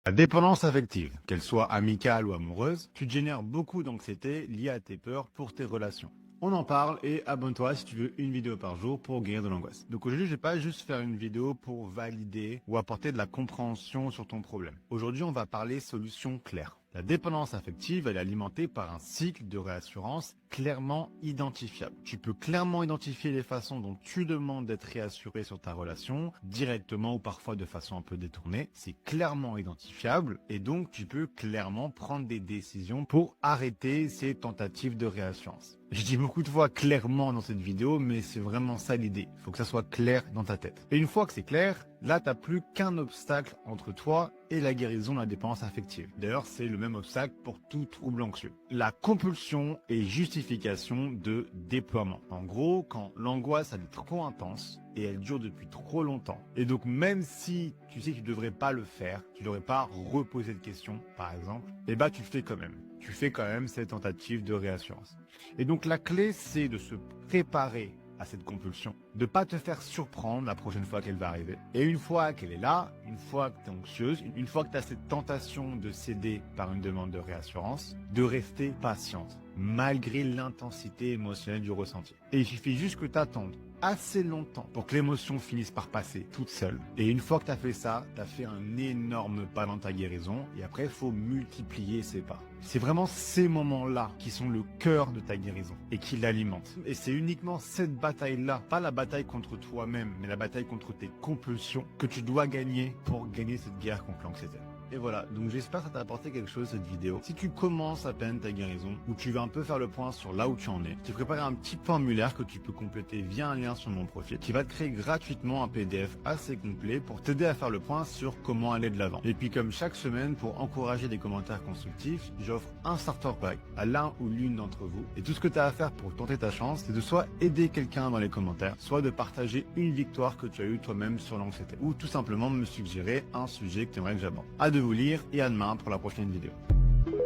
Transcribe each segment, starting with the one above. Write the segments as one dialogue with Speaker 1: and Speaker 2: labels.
Speaker 1: La dépendance affective, qu'elle soit amicale ou amoureuse, tu te génères beaucoup d'anxiété liée à tes peurs pour tes relations. On en parle et abonne-toi si tu veux une vidéo par jour pour guérir de l'angoisse. Donc aujourd'hui, je vais pas juste faire une vidéo pour valider ou apporter de la compréhension sur ton problème. Aujourd'hui, on va parler solution claire. La dépendance affective, elle est alimentée par un cycle de réassurance clairement identifiable. Tu peux clairement identifier les façons dont tu demandes d'être réassuré sur ta relation, directement ou parfois de façon un peu détournée. C'est clairement identifiable et donc tu peux clairement prendre des décisions pour arrêter ces tentatives de réassurance. Je dis beaucoup de fois clairement dans cette vidéo, mais c'est vraiment ça l'idée. Il faut que ça soit clair dans ta tête. Et une fois que c'est clair, là, tu n'as plus qu'un obstacle entre toi et la guérison de la dépendance affective. D'ailleurs, c'est le même obstacle pour tout trouble anxieux. La compulsion et justification de déploiement. En gros, quand l'angoisse elle est trop intense et elle dure depuis trop longtemps, et donc même si tu sais que tu ne devrais pas le faire, tu ne devrais pas reposer de questions, par exemple, eh ben tu le fais quand même. Tu fais quand même cette tentative de réassurance. Et donc la clé, c'est de se préparer à cette compulsion, de pas te faire surprendre la prochaine fois qu'elle va arriver. Et une fois qu'elle est là, une fois que tu es anxieuse, une fois que tu as cette tentation de céder par une demande de réassurance, de rester patiente, malgré l'intensité émotionnelle du ressenti. Et il suffit juste que tu attendes assez longtemps pour que l'émotion finisse par passer toute seule. Et une fois que tu as fait ça, tu as fait un énorme pas dans ta guérison. Et après, il faut multiplier ces pas. C'est vraiment ces moments-là qui sont le cœur de ta guérison et qui l'alimentent. Et c'est uniquement cette bataille-là, pas la bataille contre toi-même, mais la bataille contre tes compulsions que tu dois gagner pour gagner cette guerre contre l'anxiété. Et voilà, donc j'espère que ça t'a apporté quelque chose cette vidéo. Si tu commences à peine ta guérison, ou tu veux un peu faire le point sur là où tu en es, j'ai préparé un petit formulaire que tu peux compléter via un lien sur mon profil, qui va te créer gratuitement un PDF assez complet pour t'aider à faire le point sur comment aller de l'avant. Et puis comme chaque semaine, pour encourager des commentaires constructifs, j'offre un starter pack à l'un ou l'une d'entre vous. Et tout ce que tu as à faire pour tenter ta chance, c'est de soit aider quelqu'un dans les commentaires, soit de partager une victoire que tu as eue toi-même sur l'anxiété, ou tout simplement me suggérer un sujet que tu aimerais que j'aborde. De vous lire et à demain pour la prochaine vidéo.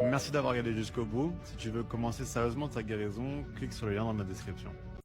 Speaker 1: Merci d'avoir regardé jusqu'au bout. Si tu veux commencer sérieusement ta guérison, clique sur le lien dans ma description.